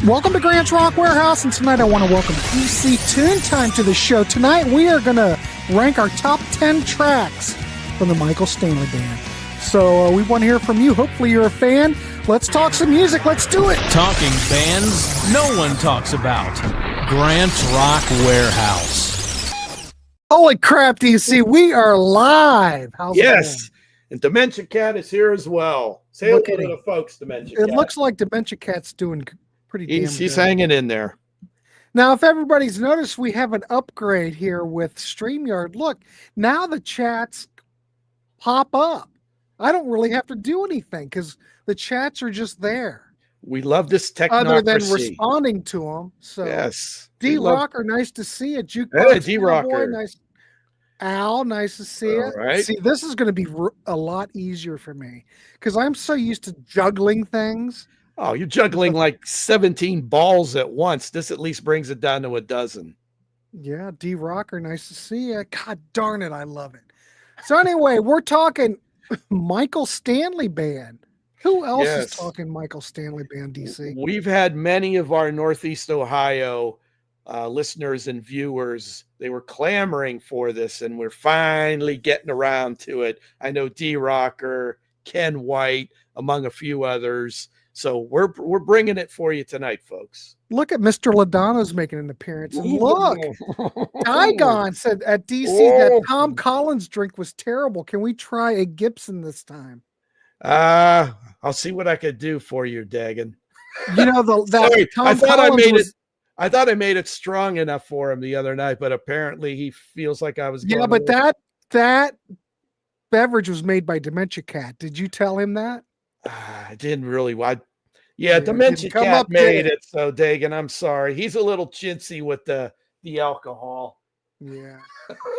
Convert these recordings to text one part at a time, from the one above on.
Welcome to Grant's Rock Warehouse, and tonight I want to welcome DC Toontime to the show. Tonight we are going to rank our top 10 tracks from the Michael Stanley Band. So we want to hear from you. Hopefully you're a fan. Let's talk some music. Let's do it. Talking bands no one talks about. Grant's Rock Warehouse. Holy crap, DC. We are live. How's it going? And Dementia Cat is here as well. Say hello to the folks, Dementia Cat. It looks like Dementia Cat's doing pretty damn good. He's hanging in there. Now, if everybody's noticed, we have an upgrade here with StreamYard. Look, now the chats pop up. I don't really have to do anything because the chats are just there. We love this technocracy. Other than responding to them. So, yes. D-Rocker, nice to see you. Hey, D-Rocker. Nice. Al, nice to see you. Right. See, this is going to be a lot easier for me because I'm so used to juggling things. Oh, you're juggling like 17 balls at once. This at least brings it down to a dozen. Yeah, D-Rocker, nice to see you. God darn it, I love it. So anyway, we're talking Michael Stanley Band. Who else is talking Michael Stanley Band, DC? We've had many of our Northeast Ohio listeners and viewers. They were clamoring for this, and we're finally getting around to it. I know D-Rocker, Ken White, among a few others. So we're bringing it for you tonight, folks. Look at Mr. Ladonna's making an appearance. And look, Digon said at DC that Tom Collins drink was terrible. Can we try a Gibson this time? I'll see what I could do for you, Dagan. You know, I thought I made it strong enough for him the other night, but apparently he feels like I was going but that beverage was made by Dementia Cat. Did you tell him that? I didn't really. Dementia Cat made it. So Dagan, I'm sorry. He's a little chintzy with the alcohol. Yeah.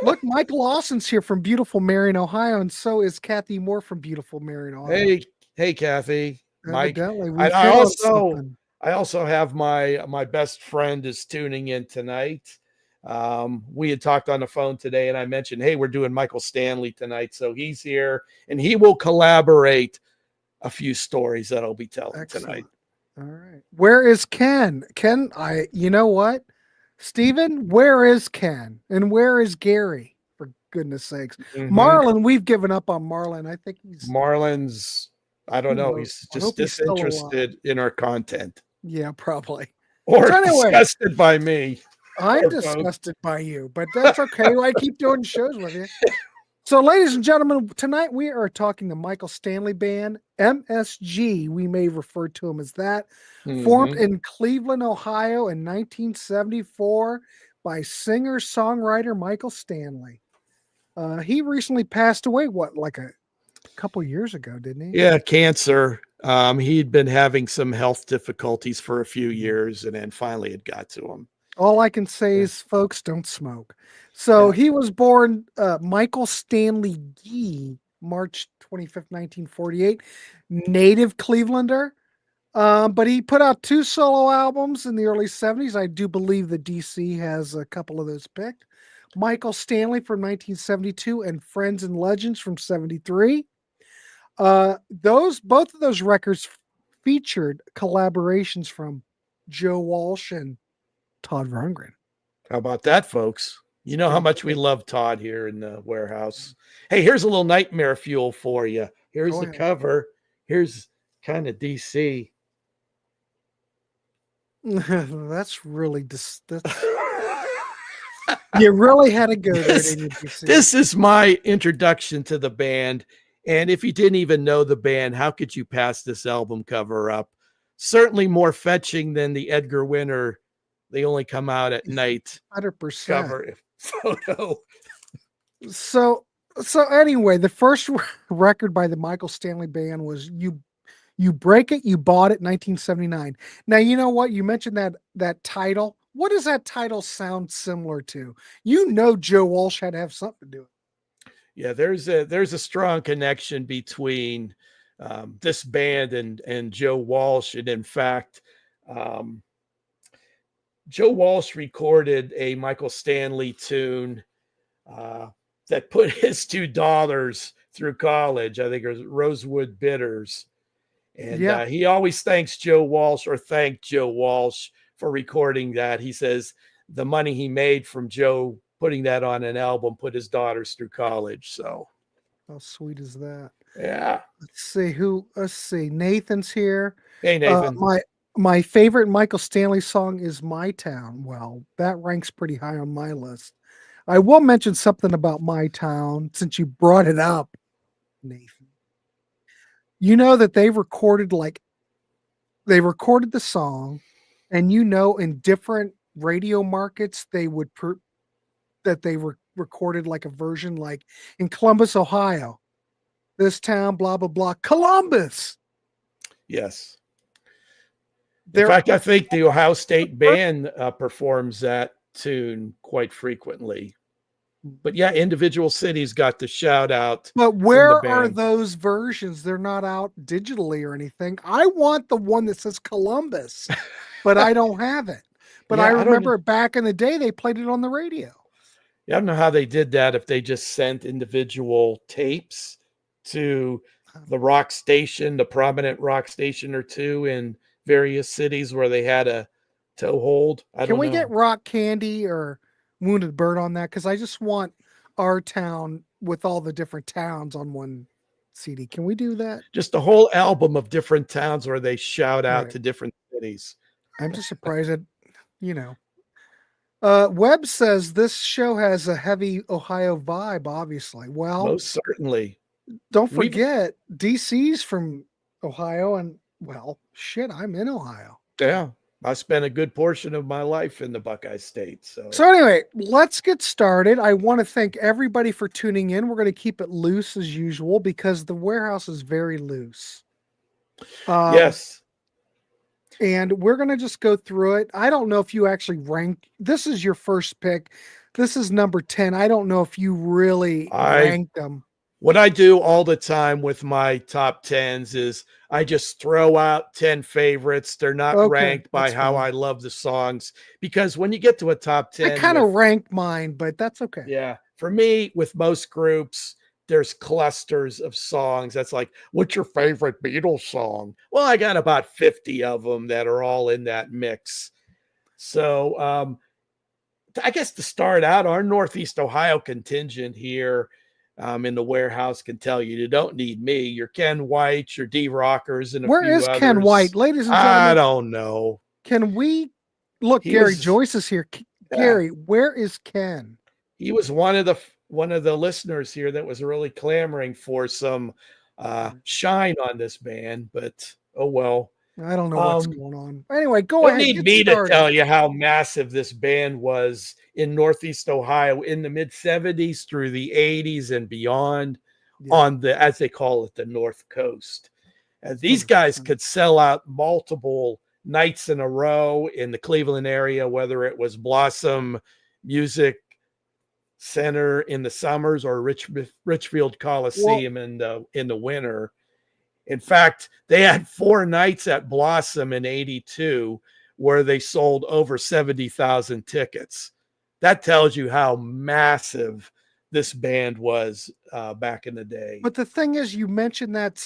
Look, Mike Lawson's here from beautiful Marion, Ohio, and so is Kathy Moore from beautiful Marion, Ohio. Hey, Kathy. Mike. I also have my best friend is tuning in tonight. We had talked on the phone today, and I mentioned, hey, we're doing Michael Stanley tonight, so he's here, and he will collaborate a few stories that I'll be telling tonight. All right. Where is Ken? Ken, you know what? Steven, where is Ken? And where is Gary? For goodness sakes. Mm-hmm. Marlon, we've given up on Marlon. I think Marlon's, I don't know. He's just disinterested in our content. Yeah, probably. Or disgusted by me. I'm disgusted by you, but that's okay. I keep doing shows with you. So, ladies and gentlemen, tonight we are talking the Michael Stanley Band, MSG. We may refer to him as that. Formed in Cleveland, Ohio in 1974 by singer-songwriter Michael Stanley. He recently passed away, like a couple years ago, didn't he? Yeah, cancer. He'd been having some health difficulties for a few years, and then finally it got to him. All I can say is, folks, don't smoke. So he was born Michael Stanley Gee, March 25th, 1948, native Clevelander. But he put out 2 solo albums in the early 70s. I do believe that DC has a couple of those picked. Michael Stanley from 1972 and Friends and Legends from 73. Both of those records featured collaborations from Joe Walsh and Todd Rundgren. How about that, folks? You know how much we love Todd here in the warehouse. Hey, here's a little nightmare fuel for you. Here's the cover. Here's kind of DC. That's really you really had to go there, didn't you, DC? This is my introduction to the band. And if you didn't even know the band, how could you pass this album cover up? Certainly more fetching than the Edgar Winter They Only Come Out at Night 100% cover photo. So anyway, the first record by the Michael Stanley Band was You Break It, You Bought It, 1979. Now, you know what? You mentioned that title. What does that title sound similar to? You know Joe Walsh had to have something to do with it. Yeah, there's a strong connection between this band and Joe Walsh. And in fact, Joe Walsh recorded a Michael Stanley tune that put his 2 daughters through college. I think it was Rosewood Bitters. And Yeah. he always thanked Joe Walsh for recording that. He says the money he made from Joe putting that on an album put his daughters through college. So How sweet is that? yeah. Let's see. Nathan's here. Hey Nathan. My favorite Michael Stanley song is My Town. Well, that ranks pretty high on my list. I will mention something about My Town since you brought it up, Nathan. You know that they recorded the song, and in different radio markets they recorded like a version, like in Columbus, Ohio. This town, blah blah blah, Columbus. Yes. In fact, I think the Ohio State Band performs that tune quite frequently. But yeah, individual cities got the shout out. But where are those versions? They're not out digitally or anything. I want the one that says Columbus, but I don't have it. But yeah, I remember back in the day, they played it on the radio. Yeah, I don't know how they did that, if they just sent individual tapes to the rock station, the prominent rock station or two in various cities where they had a toehold. Can we get Rock Candy or Wounded Bird on that? Because I just want our town with all the different towns on one CD. Can we do that? Just a whole album of different towns where they shout out to different cities. I'm just surprised that, Webb says this show has a heavy Ohio vibe, obviously. Well, most certainly. Don't forget, DC's from Ohio, and well, shit, I'm in Ohio. Yeah. I spent a good portion of my life in the Buckeye State. So anyway, let's get started. I want to thank everybody for tuning in. We're going to keep it loose as usual because the Warehouse is very loose. Yes. And we're going to just go through it. I don't know if you actually ranked. This is your first pick. This is number 10. I don't know if you really ranked them. What I do all the time with my top 10s is I just throw out 10 favorites. They're not ranked by how I love the songs, because when you get to a top 10, I kind of ranked mine, but that's okay. Yeah. For me, with most groups, there's clusters of songs. That's like, what's your favorite Beatles song? Well, I got about 50 of them that are all in that mix. So I guess to start out, our Northeast Ohio contingent here in the Warehouse can tell you don't need me. Your Ken White, your D-Rockers, and Where is others. Ken White, ladies and gentlemen? I don't know. Can we look? Gary Joyce is here. Gary, where is Ken? He was one of the listeners here that was really clamoring for some shine on this band, but oh well. I don't know what's going on. Anyway, go ahead. Don't need me to tell you how massive this band was in Northeast Ohio in the mid-70s through the 80s and beyond on the, as they call it, the North Coast. And these guys could sell out multiple nights in a row in the Cleveland area, whether it was Blossom Music Center in the summers or Richfield Coliseum in the winter. In fact, they had 4 nights at Blossom in 82 where they sold over 70,000 tickets. That tells you how massive this band was back in the day. But the thing is, you mentioned that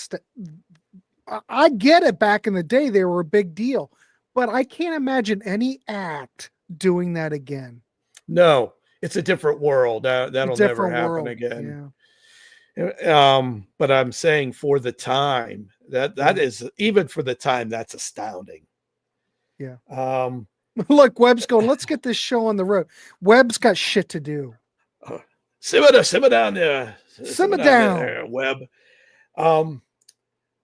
I get it. Back in the day, they were a big deal, but I can't imagine any act doing that again. No, it's a different world. That'll never happen again. Yeah. But I'm saying for the time that is, even for the time, that's astounding. Yeah. Look, Webb's going, let's get this show on the road. Webb's got shit to do. Simmer down there. Simmer down there, Webb.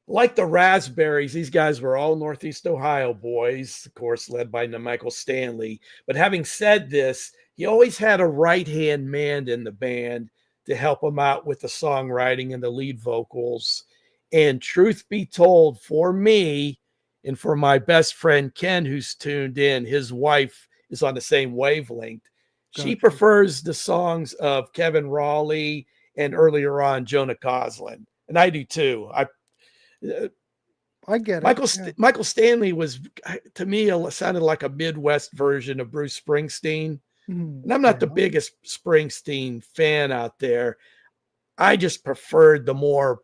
Like the Raspberries, these guys were all Northeast Ohio boys, of course, led by Michael Stanley. But having said this, he always had a right-hand man in the band to help him out with the songwriting and the lead vocals. And truth be told, for me and for my best friend Ken, who's tuned in, his wife is on the same wavelength. Gotcha. She prefers the songs of Kevin Raleigh and earlier on Jonah Coslin. And I do too. I get it. Michael Stanley was, to me, sounded like a Midwest version of Bruce Springsteen. And I'm not the biggest Springsteen fan out there. I just preferred the more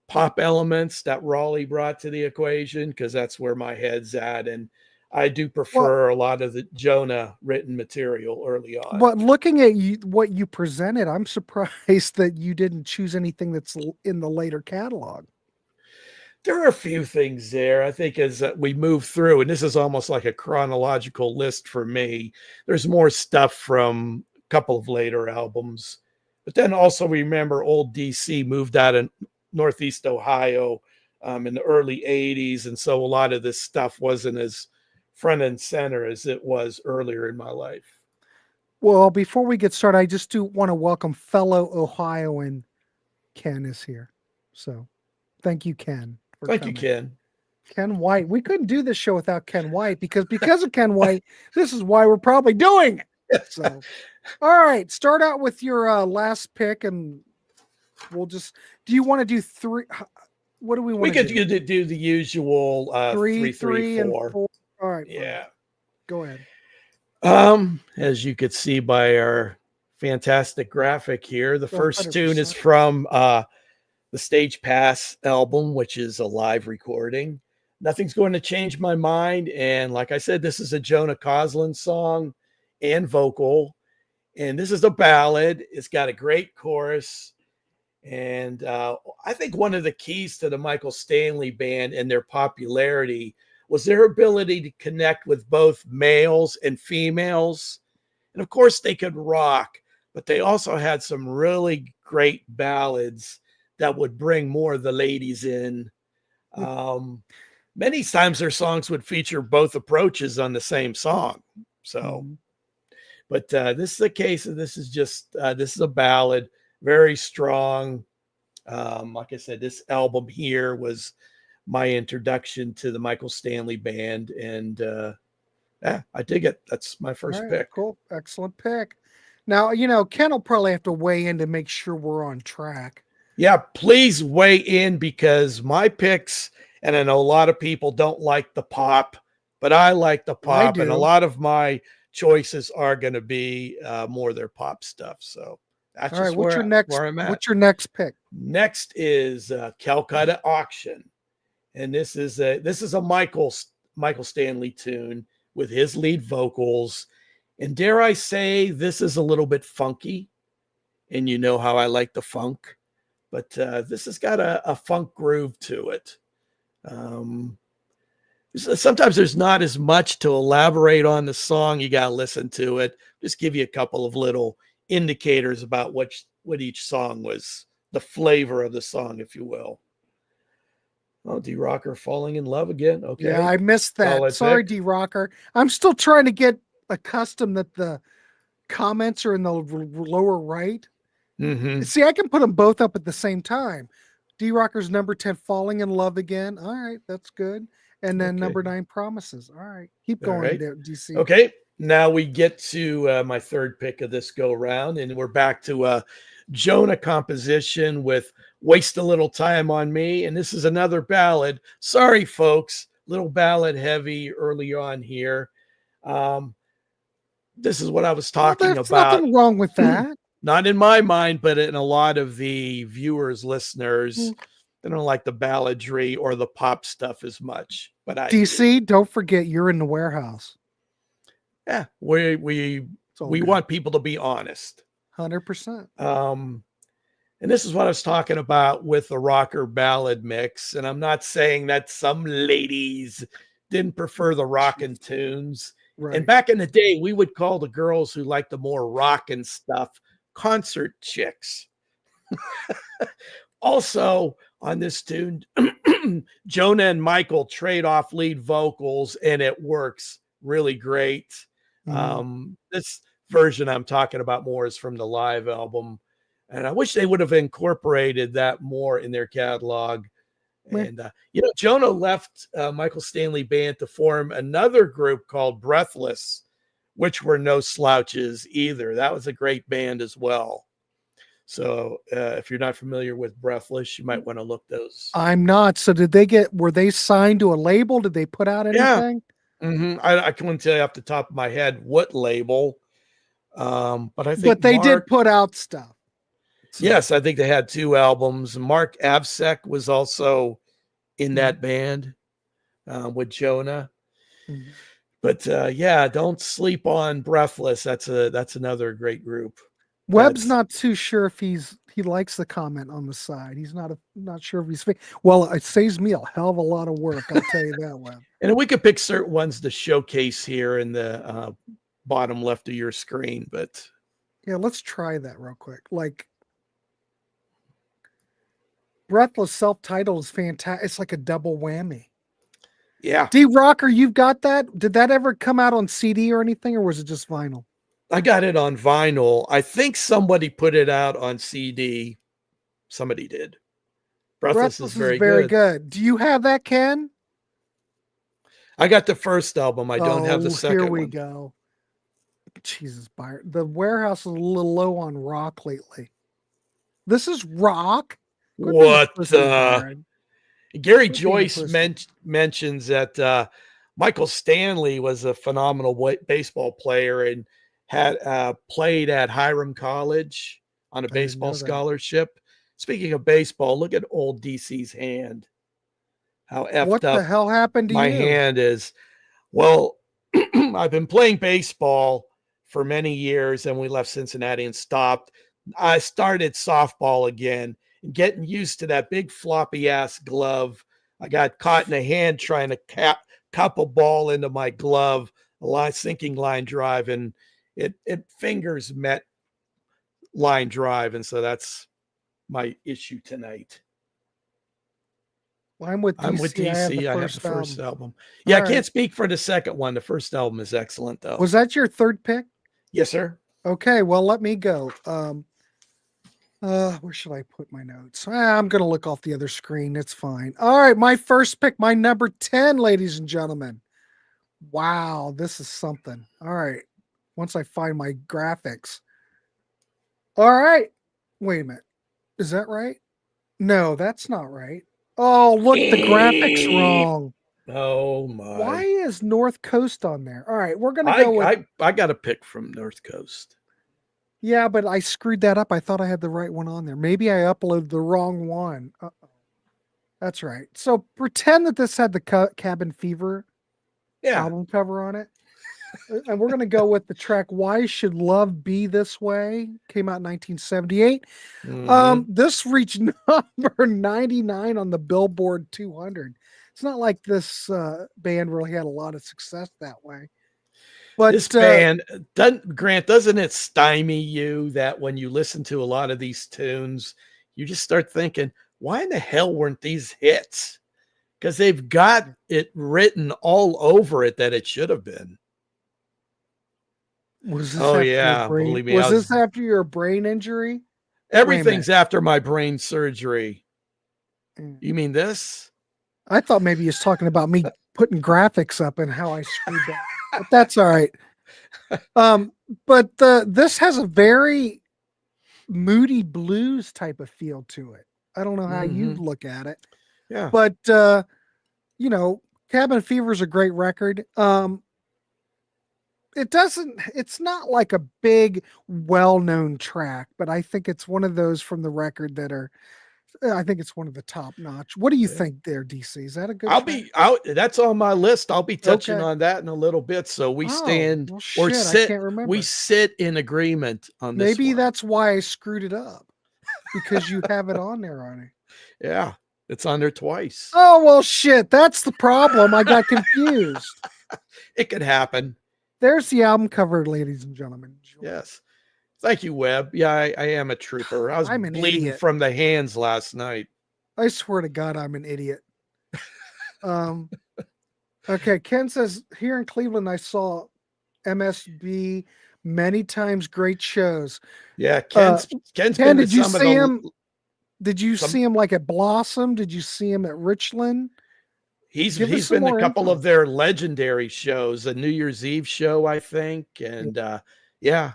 pop elements that Raleigh brought to the equation, because that's where my head's at. And I do prefer a lot of the Jonah written material early on. But looking at what you presented, I'm surprised that you didn't choose anything that's in the later catalog. There are a few things there. I think as we move through, and this is almost like a chronological list for me, there's more stuff from a couple of later albums. But then also remember old DC moved out of Northeast Ohio in the early 80s. And so a lot of this stuff wasn't as front and center as it was earlier in my life. Well, before we get started, I just do want to welcome fellow Ohioan Ken is here. So thank you, Ken. Thank you, Ken. Ken White. We couldn't do this show without Ken White because of Ken White, this is why we're probably doing it. So, all right, start out with your last pick, and we'll just. Do you want to do three? What do we want? We could do the usual three, and four. All right. Yeah. Go ahead. As you could see by our fantastic graphic here, the first 100%. tune is from the Stage Pass album, which is a live recording. Nothing's going to change my mind. And like I said, this is a Jonah Coslin song and vocal. And this is a ballad. It's got a great chorus. And I think one of the keys to the Michael Stanley Band and their popularity was their ability to connect with both males and females. And of course, they could rock, but they also had some really great ballads that would bring more of the ladies in. Many times their songs would feature both approaches on the same song. So, but this is the case. This is just, this is a ballad, very strong. Like I said, this album here was my introduction to the Michael Stanley Band. And I dig it. That's my first pick. Cool. Excellent pick. Now, Ken will probably have to weigh in to make sure we're on track. Yeah, please weigh in, because my picks, and I know a lot of people don't like the pop, but I like the pop, and a lot of my choices are going to be more their pop stuff. So that's all right. just What's where I'm at. What's your next pick? Next is Calcutta Auction, and this is a Michael Stanley tune with his lead vocals, and dare I say, this is a little bit funky, and you know how I like the funk. But this has got a funk groove to it. Sometimes there's not as much to elaborate on the song. You got to listen to it. Just give you a couple of little indicators about what each song was, the flavor of the song, if you will. Oh, D-Rocker falling in love again. Okay. Yeah, I missed that. Sorry, D-Rocker. I'm still trying to get accustomed that the comments are in the lower right. Mm-hmm. See, I can put them both up at the same time. D-Rocker's number 10, Falling in Love Again. All right, that's good. And then number 9, Promises. All right, keep going there, DC. Okay, now we get to my third pick of this go round, and we're back to a Jonah composition with Waste a Little Time on Me. And this is another ballad. Sorry, folks, little ballad heavy early on here. This is what I was talking about. Nothing wrong with that. Not in my mind, but in a lot of the viewers, listeners, they don't like the balladry or the pop stuff as much. But DC, don't forget you're in the Warehaus. Yeah, we want people to be honest. 100%. And this is what I was talking about with the rocker ballad mix. And I'm not saying that some ladies didn't prefer the rockin' tunes. Right. And back in the day, we would call the girls who liked the more rockin' stuff concert chicks. Also on this tune, Jonah and Michael trade off lead vocals, and it works really great. This version I'm talking about more is from the live album, and I wish they would have incorporated that more in their catalog. And Jonah left Michael Stanley Band to form another group called Breathless, which were no slouches either. That was a great band as well. So if you're not familiar with Breathless, you might want to look those. I'm not. So were they signed to a label? Did they put out anything? Yeah. I couldn't tell you off the top of my head what label. But I think they did put out stuff. So, Yes, I think they had 2 albums. Mark Avsek was also in that Mhm. band with Jonah. Mhm. But yeah, don't sleep on Breathless. That's another great group. Webb's That's not too sure if he likes the comment on the side. He's not sure if he's well. It saves me a hell of a lot of work. I'll tell you that, Webb. and we could pick certain ones to showcase here in the bottom left of your screen, but Yeah, let's try that real quick. Like Breathless self-titled is fantastic. It's like a double whammy. yeah, D Rocker, you've got that? Did that ever come out on CD or anything, or was it just vinyl? I got it on vinyl. I think somebody put it out on CD. Somebody did. Breathless is Breathless is very very good. good. Do you have that, Ken? I got the first album. I don't have the Oh, here second we one. go. Jesus, Byron. The Warehouse is a little low on rock lately. This is rock. Quit being a What? pussy, Byron. Gary Quit being a Joyce pussy. mentions that Michael Stanley was a phenomenal baseball player and had played at Hiram College on a I didn't baseball know that. scholarship. Speaking of baseball, look at old DC's hand. How effed What the up hell happened to my you? hand is. Well, I've been playing baseball for many years, and we left Cincinnati and stopped. I started softball again and getting used to that big floppy ass glove. I got caught in a hand trying to cup a ball into my glove, sinking line drive, and it fingers met line drive, and so that's my issue tonight. Well, I'm with I'm with DC. I have the DC. I have the first first album. album. Yeah, All I can't right. speak for the second one. The first album is excellent, though. Was that your third pick? Yes, sir. Okay, well, let me go. Where should I put my notes? I'm gonna look off the other screen. It's fine. All right, my first pick, my number 10, ladies and gentlemen. Wow, this is something. All right. Once I find my graphics. All right. Wait a minute. Is that right? No, that's not right. Oh, look, the graphics wrong. Oh Why my! is North Coast on there? All right, we're gonna go with I got a pick from North Coast. yeah, but I screwed that up. I thought I had the right one on there. Maybe I uploaded the wrong one. Uh-oh. That's right. So pretend that this had the Cabin Fever Yeah. album cover on it. And we're going to go with the track Why Should Love Be This Way? Came out in 1978. This reached number 99 on the Billboard 200. It's not like this band really had a lot of success that way. But this band, doesn't it stymie you that when you listen to a lot of these tunes, you just start thinking, why in the hell weren't these hits? Because they've got it written all over it that it should have been. was this Oh after yeah, your brain? believe me, Was this after your brain injury? everything's after my brain surgery. Mm. You mean this? I thought maybe he was talking about me putting graphics up and how I screwed that. But that's all right. But this has a very moody blues type of feel to it. I don't know how you look at it. Yeah. But you know, Cabin Fever is a great record. It's not like a big well-known track, but I think it's one of those from the record that are I think it's one of the top notch. What do you think there, DC? Is that a good I'll track? be out. That's on my list. I'll be touching Okay. on that in a little bit. So we stand well, or shit, I sit. can't remember. We sit in agreement on this. Maybe one. that's why I screwed it up because you have it on there, Arnie. Yeah, it's on there twice. Oh, well, shit. That's the problem. I got confused. It could happen. There's the album cover, ladies and gentlemen. Yes. Thank you, Webb. Yeah, I am a trooper. I was I'm an bleeding idiot. from the hands last night. I swear to God, I'm an idiot. Okay, Ken says here in Cleveland, I saw MSB many times. Great shows. Yeah, Ken's Ken, been did to you some see of him? Did you see him like at Blossom? Did you see him at Richland? He's Give us some been to a more couple info. of their legendary shows, a New Year's Eve show, I think, and yeah.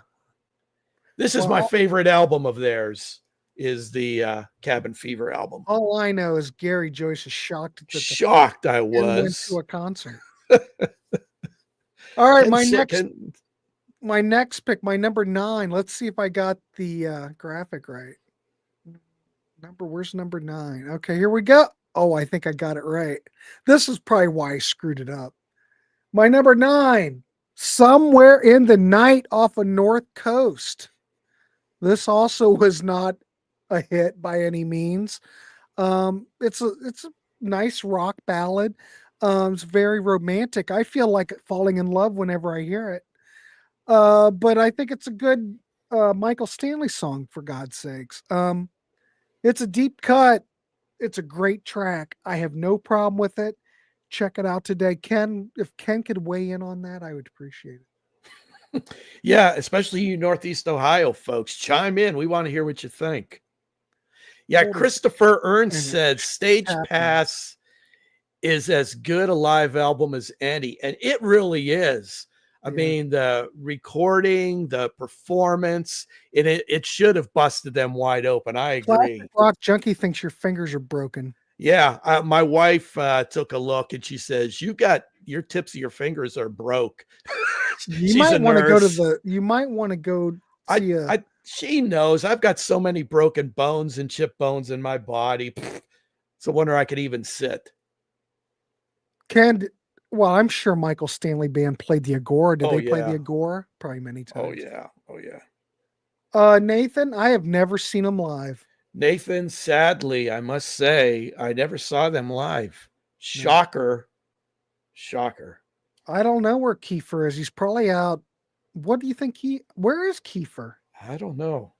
This is my favorite album of theirs. Is the Cabin Fever album. All I know is Gary Joyce is shocked. Shocked I and went was. to a concert. All right, my next pick, my number 9. Let's see if I got the graphic right. Where's number 9? Okay, here we go. Oh, I think I got it right. This is probably why I screwed it up. My number 9, Somewhere in the Night off a North Coast. This also was not a hit by any means. It's a nice rock ballad. It's very romantic. I feel like falling in love whenever I hear it. But I think it's a good Michael Stanley song, for God's sakes. It's a deep cut. It's a great track. I have no problem with it. Check it out today. Ken, if Ken could weigh in on that, I would appreciate it. Yeah, especially you Northeast Ohio folks, chime in. We want to hear what you think. Yeah, Christopher Ernst said Stage Pass is as good a live album as any, and it really is. I mean, the recording, the performance, it should have busted them wide open. I agree. Classic Rock Junkie thinks your fingers are broken. Yeah, my wife took a look and she says, "You got your tips of your fingers are broke." You might want to go to the. You might want to go see she knows I've got so many broken bones and chip bones in my body. It's a wonder I could even sit. Well, I'm sure Michael Stanley Band played the Agora. Did they play the yeah. Agora? Probably many times. Oh yeah. Oh yeah. Nathan, I have never seen them live. Nathan, sadly, I must say, I never saw them live. Shocker. Shocker. I don't know where Kiefer is. He's probably out. What do you think where is Kiefer? I don't know.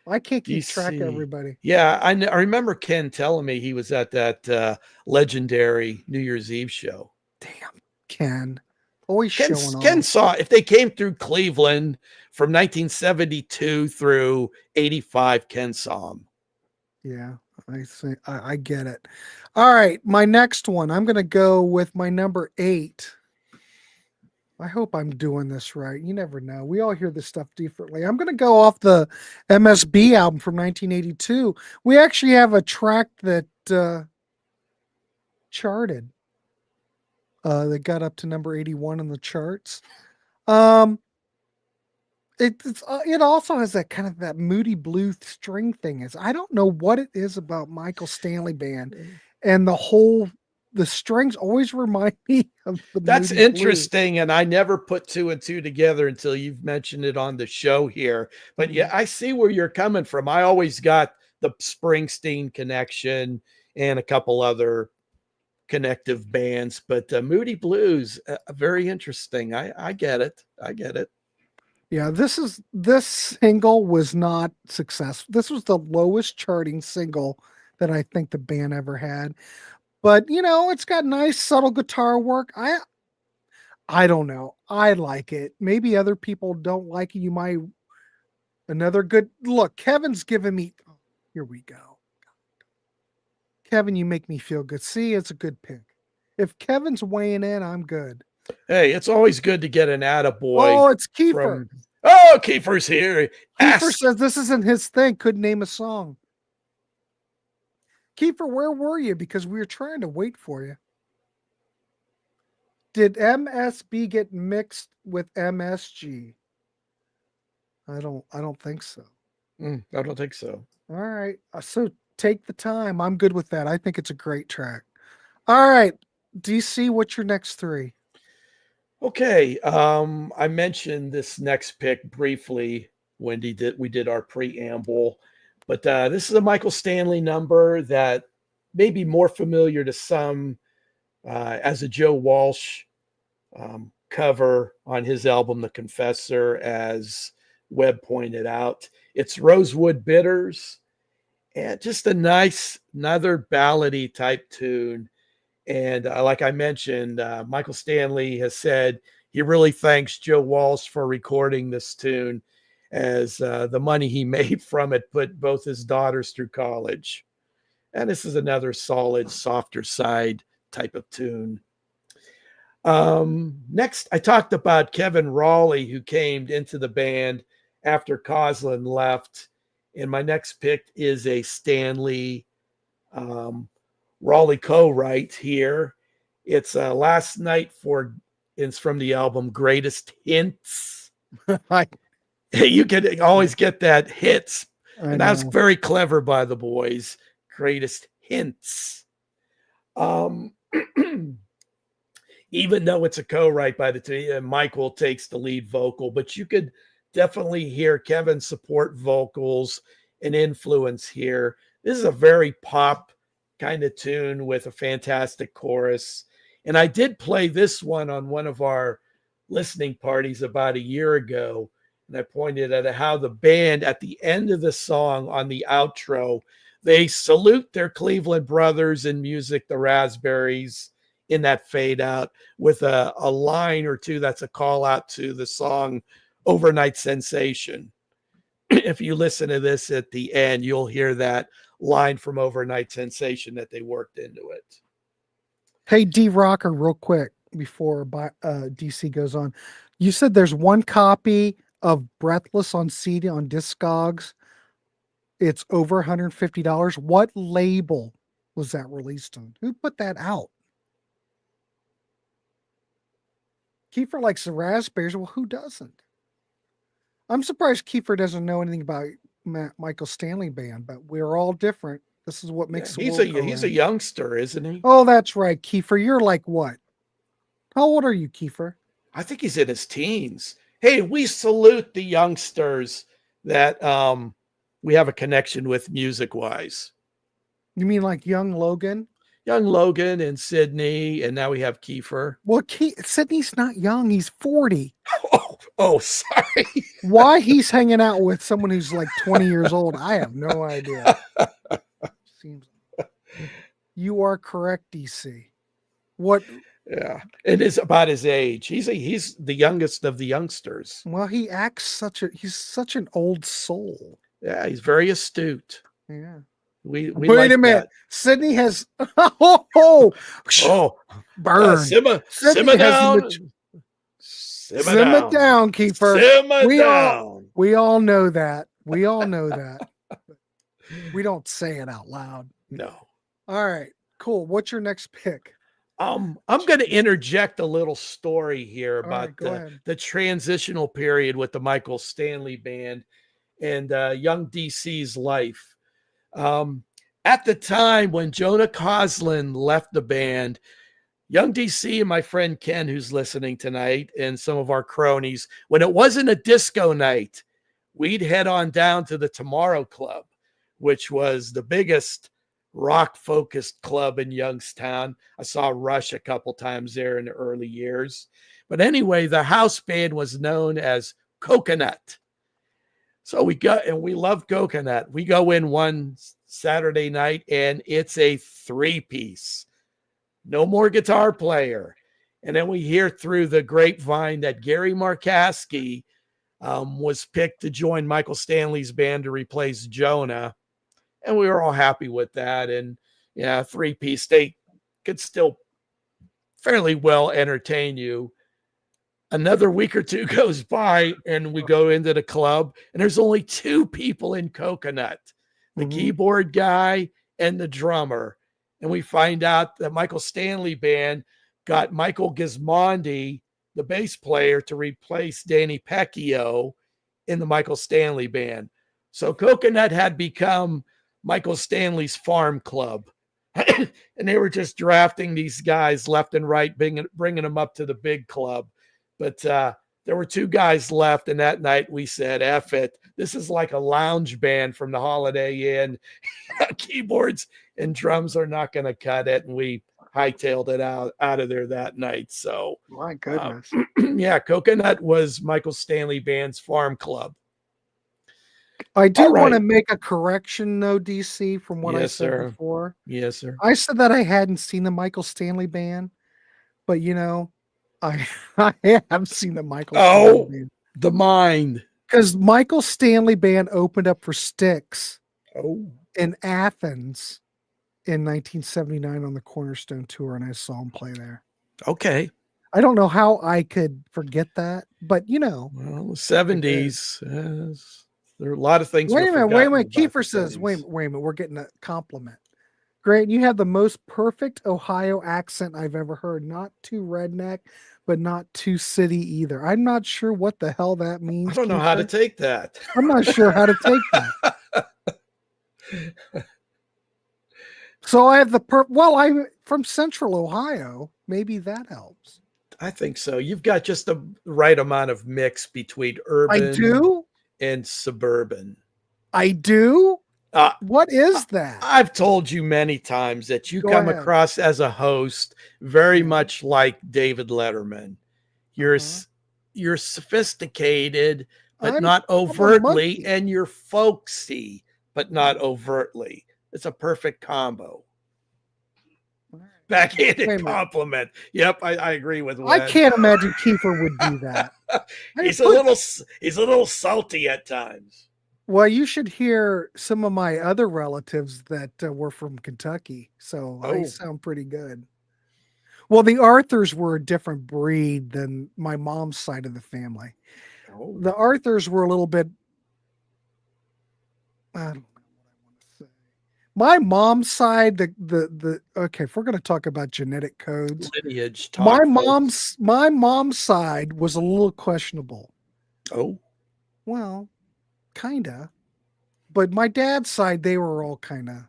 I can't keep track of everybody. Yeah, I remember Ken telling me he was at that legendary New Year's Eve show. Damn, Ken. Always showing off. Ken saw, if they came through Cleveland from 1972 through 85, Ken saw them. Yeah, I see. I get it. All right, my next one. I'm going to go with my number 8. I hope I'm doing this right. You never know. We all hear this stuff differently. I'm going to go off the MSB album from 1982. We actually have a track that charted. That got up to number 81 in the charts. It also has that kind of that moody blue string thing. I don't know what it is about Michael Stanley Band, and the strings always remind me of the. That's interesting, and I never put 2 and 2 together until you've mentioned it on the show here. But yeah, I see where you're coming from. I always got the Springsteen connection and a couple other connective bands, but Moody Blues, very interesting. I get it. I get it. Yeah, this single was not successful. This was the lowest charting single that I think the band ever had. But it's got nice subtle guitar work. I don't know. I like it. Maybe other people don't like it. You might. Another good look. Kevin's giving me. Oh, here we go. Kevin, you make me feel good. See, it's a good pick. If Kevin's weighing in, I'm good. Hey, it's always good to get an attaboy. Oh, it's Kiefer. Kiefer's here. Kiefer says this isn't his thing. Couldn't name a song. Kiefer, where were you? Because we were trying to wait for you. Did MSB get mixed with MSG? I don't think so. I don't think so. All right. So take the time. I'm good with that. I think it's a great track. All right. DC, what's your next 3? Okay. I mentioned this next pick briefly when we did our preamble, but this is a Michael Stanley number that may be more familiar to some as a Joe Walsh cover on his album, The Confessor, as Webb pointed out. It's Rosewood Bitters, and just a nice, another ballady type tune. And like I mentioned, Michael Stanley has said he really thanks Joe Walsh for recording this tune, as the money he made from it put both his daughters through college. And this is another solid, softer side type of tune. Next, I talked about Kevin Raleigh, who came into the band after Coslin left. And my next pick is a Stanley Raleigh co-write here. It's Last Night it's from the album Greatest Hits. You can always get that hits. And that's very clever by the boys. greatest hits. Even though it's a co-write by the two, Michael takes the lead vocal, but you could definitely hear Kevin's support vocals and influence here. This is a very pop kind of tune with a fantastic chorus. And I did play this one on one of our listening parties about a year ago. And I pointed at how the band at the end of the song on the outro, they salute their Cleveland brothers in music, the Raspberries, in that fade out with a line or two that's a call out to the song Overnight Sensation. If you listen to this at the end, you'll hear that line from Overnight Sensation that they worked into it. Hey, D Rocker, real quick before DC goes on. You said there's one copy of Breathless on CD on Discogs. It's over $150. What label was that released on? Who put that out? Kiefer likes the Raspberries. Well, who doesn't? I'm surprised Kiefer doesn't know anything about Michael Stanley Band, but we're all different. This is what makes he's a youngster, isn't he? Oh, that's right, Kiefer. You're like what? How old are you, Kiefer? I think he's in his teens. Hey, we salute the youngsters that we have a connection with music-wise. You mean like young Logan? Young Logan and Sydney, and now we have Kiefer. Well, Sydney's not young. He's 40. Oh, sorry. Why he's hanging out with someone who's like 20 years old, I have no idea. Seems you are correct, DC. What? Yeah, it is about his age. He's the youngest of the youngsters. Well, he acts he's such an old soul. Yeah, he's very astute. Yeah. We wait like a minute. That. Sydney has burn. Simmer down. Simmer down, Kiefer. We all know that. We all know that. We don't say it out loud. No. All right. Cool. What's your next pick? I'm going to interject a little story here about the transitional period with the Michael Stanley Band and young DC's life. At the time when Jonah Coslin left the band, young DC and my friend Ken, who's listening tonight, and some of our cronies, when it wasn't a disco night, we'd head on down to the Tomorrow Club, which was the biggest rock-focused club in Youngstown. I saw Rush a couple times there in the early years. But anyway, the house band was known as Coconut. So we love Coconut. We go in one Saturday night, and it's a three-piece. No more guitar player. And then we hear through the grapevine that Gary Markowski was picked to join Michael Stanley's band to replace Jonah. And we were all happy with that. And yeah, three-piece, they could still fairly well entertain you. Another week or two goes by, and we go into the club, and there's only two people in Coconut, the keyboard guy and the drummer. And we find out that Michael Stanley Band got Michael Gismondi, the bass player, to replace Danny Pecchio in the Michael Stanley Band. So Coconut had become Michael Stanley's farm club. And they were just drafting these guys left and right, bringing them up to the big club. But there were two guys left, and that night we said, F it. This is like a lounge band from the Holiday Inn. Keyboards and drums are not going to cut it, and we hightailed it out of there that night. So, my goodness. Yeah, Coconut was Michael Stanley Band's farm club. I do want to make a correction, though, DC, from what I said before. Yes, sir. I said that I hadn't seen the Michael Stanley Band, but, you know, I have seen the Michael Stanley Band. The mind. Because Michael Stanley Band opened up for Styx in Athens in 1979 on the Cornerstone Tour, and I saw him play there. Okay. I don't know how I could forget that, but, you know. Well, the 70s. There are a lot of things. Wait a minute. Kiefer says, wait a minute. We're getting a compliment. Great. You have the most perfect Ohio accent I've ever heard. Not too redneck, but not too city either. I'm not sure what the hell that means. I don't know how to take that. I'm not sure how to take that. So I have well, I'm from Central Ohio. Maybe that helps. I think so. You've got just the right amount of mix between I urban do. and suburban. I do. Uh, What is that? I've told you many times that you Go come ahead. across as a host very Yeah. much like David Letterman. You're Uh-huh. you're sophisticated, but I'm not a overtly, monkey. and you're folksy, but not overtly. It's a perfect combo. Wait a Backhanded minute. compliment. Yep, I agree with I Wes. can't imagine Kiefer would do that. He's a little salty at times. Well, you should hear some of my other relatives that were from Kentucky. So I Oh, sound pretty good. Well, the Arthurs were a different breed than my mom's side of the family. oh, The Arthurs were a little bit, I don't know what I want to say. My mom's side, okay, if we're going to talk about genetic codes, lineage talk, folks. my mom's side was a little questionable. Oh, Well, kinda. But my dad's side, they were all kind of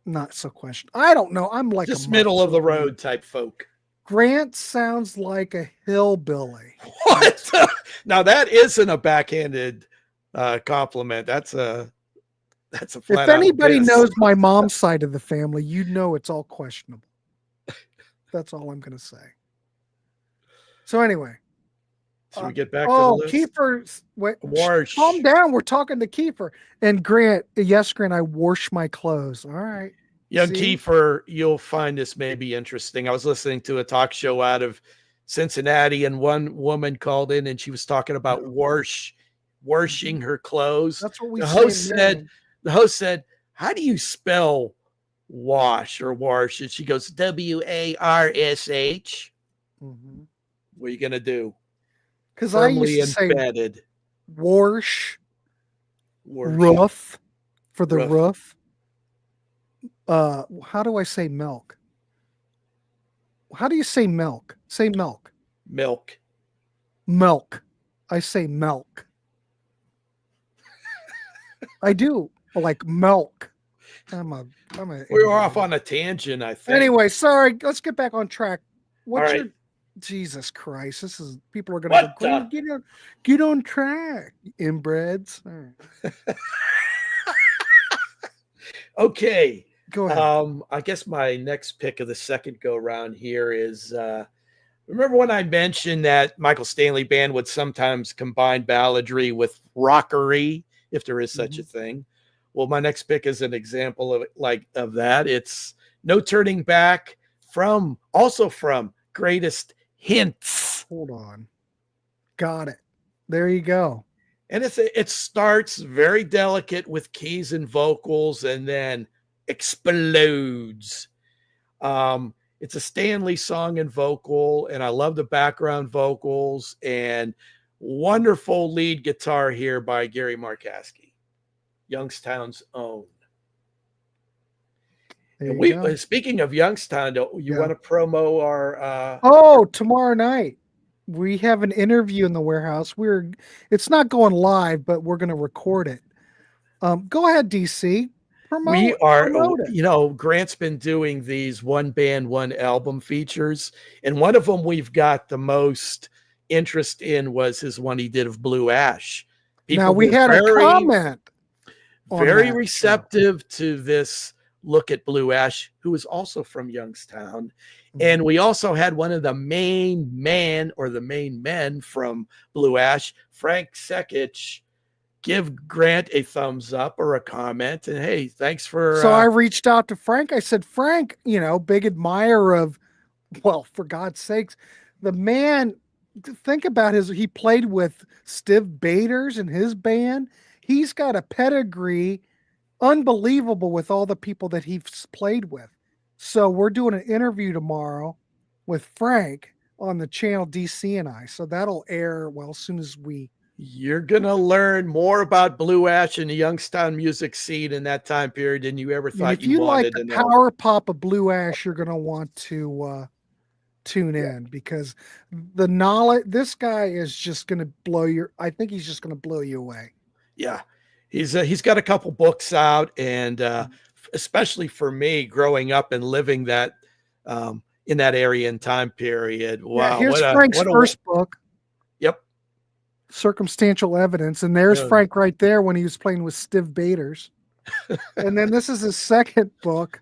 not so questionable. I don't know. I'm like just a middle of the mutt. road type folk. Grant sounds like a hillbilly. What? Now that isn't a backhanded compliment. That's a flat If out anybody diss. knows my mom's side of the family, you know it's all questionable. That's all I'm going to say. So anyway. Should we get back to the list? Kiefer, wait, Wash. calm down. We're talking to Kiefer. And Grant, yes, Grant, I wash my clothes. All right. Young See? Kiefer, you'll find this may be interesting. I was listening to a talk show out of Cincinnati, and one woman called in and she was talking about washing her clothes. That's what we The say. the host said, how do you spell wash or wash? And she goes, WARSH. Mm-hmm. What are you gonna do? Because I used to say wash, roof for the roof. How do I say milk? How do you say milk? Say milk. Milk. Milk. I say milk. I do like milk. We were off on a tangent, I think. Anyway, sorry. Let's get back on track. What's your Jesus Christ? This is people are gonna go get on track, inbreds. All right. Okay. Go ahead. I guess my next pick of the second go round here is remember when I mentioned that Michael Stanley Band would sometimes combine balladry with rockery, if there is such a thing. Well, my next pick is an example of that. It's No Turning Back from Greatest Hits. Hold on. Got it. There you go. And it starts very delicate with keys and vocals and then explodes. It's a Stanley song and vocal, and I love the background vocals and wonderful lead guitar here by Gary Markowski, Youngstown's own. And speaking of Youngstown, you want to promo our tomorrow night we have an interview in the warehouse. It's not going live, but we're going to record it. Go ahead, DC. Promote it. Grant's been doing these one band, one album features, and one of them we've got the most interest in was his one he did of Blue Ash. Now we had a comment. Very receptive to this look at Blue Ash, who is also from Youngstown. And we also had one of the main men from Blue Ash, Frank Sekich, give Grant a thumbs up or a comment. And hey, thanks for. So I reached out to Frank. I said, Frank, big admirer of, well, for God's sakes, the man, think about he played with Stiv Bators in his band. He's got a pedigree unbelievable with all the people that he's played with. So we're doing an interview tomorrow with Frank on the channel DC and I. So that'll air as soon as you're going to learn more about Blue Ash and the Youngstown music scene in that time period than you ever thought you wanted to know. If you like the power pop of Blue Ash, you're going to want to tune in because the knowledge, this guy is just going to I think he's just going to blow you away. Yeah. He's got a couple books out, and especially for me growing up and living that in that area and time period. Wow. Yeah, here's Frank's first book. Yep. Circumstantial Evidence. And there's Frank right there when he was playing with Stiv Bators. And then this is his second book,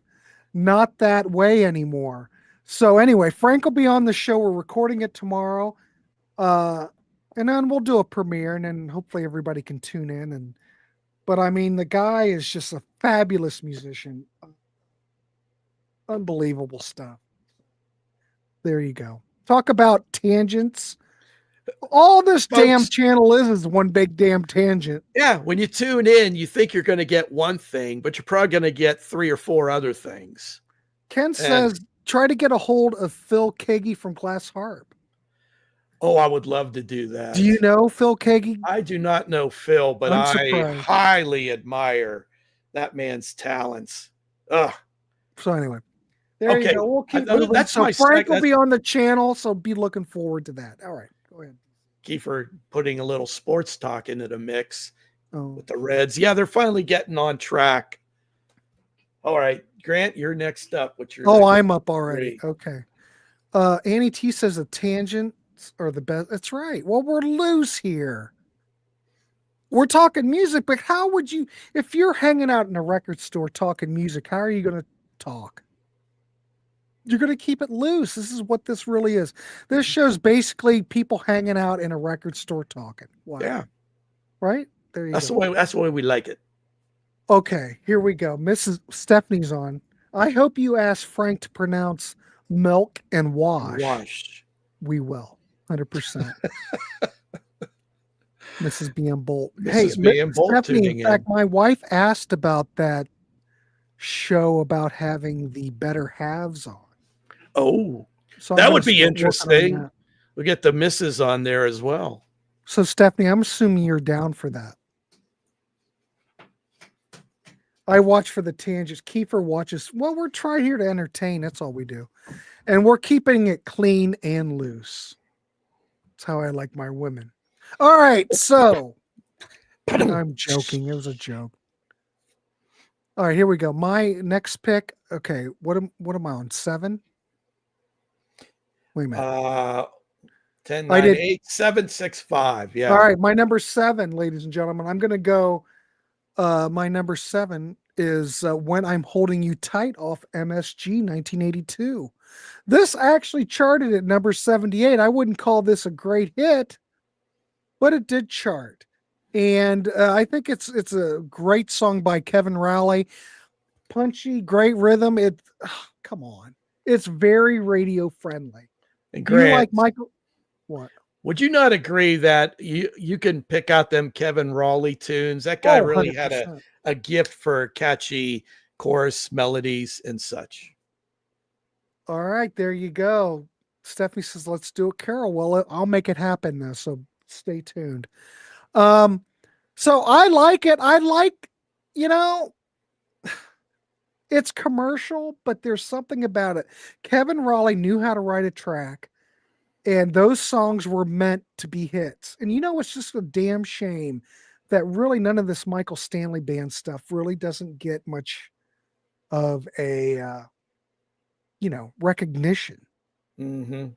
Not That Way Anymore. So anyway, Frank will be on the show. We're recording it tomorrow. And then we'll do a premiere, and then hopefully everybody can tune in. But I mean, the guy is just a fabulous musician. Unbelievable stuff. There you go. Talk about tangents. All this damn channel is one big damn tangent. Yeah, when you tune in, you think you're going to get one thing, but you're probably going to get 3 or 4 other things. Ken says, try to get a hold of Phil Kagi from Glass Harp. Oh, I would love to do that. Do you know Phil Kagi? I do not know Phil, but I highly admire that man's talents. Ugh. So anyway, there you go. We'll keep moving. That's so Frank will be on the channel, so be looking forward to that. All right, go ahead. Kiefer putting a little sports talk into the mix with the Reds. Yeah, they're finally getting on track. All right, Grant, you're next up. What's your I'm up already. 3. Okay. Annie T says a tangent are the best. That's right. Well, we're loose here. We're talking music, but how would you, if you're hanging out in a record store talking music, how are you going to talk? You're going to keep it loose. This is what this really is. This show's basically people hanging out in a record store talking. Wow. Yeah. Right? There you go. That's the way we like it. Okay, here we go. Mrs. Stephanie's on. I hope you ask Frank to pronounce milk and wash. We will. 100%. Mrs. B.M. Bolt. Mrs. B.M. Bolt, Stephanie, in fact, my wife asked about that show about having the better halves on. Oh, so that would be interesting. We get the misses on there as well. So, Stephanie, I'm assuming you're down for that. I watch for the tangents. Kiefer watches. Well, we're trying here to entertain. That's all we do. And we're keeping it clean and loose. That's how I like my women. All right, so I'm joking. It was a joke. All right, here we go. My next pick. Okay, what am I on? 7? Wait a minute. 10, 9, 8, 7, 6, 5. Yeah. All right, my number 7, ladies and gentlemen. I'm going to go. My number 7 is When I'm Holding You Tight off MSG 1982. This actually charted at number 78. I wouldn't call this a great hit, but it did chart. And I think it's a great song by Kevin Rowley. Punchy, great rhythm. Come on. It's very radio friendly. And Grant, you like Michael? What? Would you not agree that you can pick out them Kevin Rowley tunes? That guy really 100%. Had a gift for catchy chorus melodies and such. All right, there you go. Stephanie says, let's do a carol. Well, I'll make it happen now, so stay tuned. So I like it. I like, it's commercial, but there's something about it. Kevin Rowley knew how to write a track. And those songs were meant to be hits. And it's just a damn shame that really none of this Michael Stanley Band stuff really doesn't get much of a, recognition. Mm-hmm.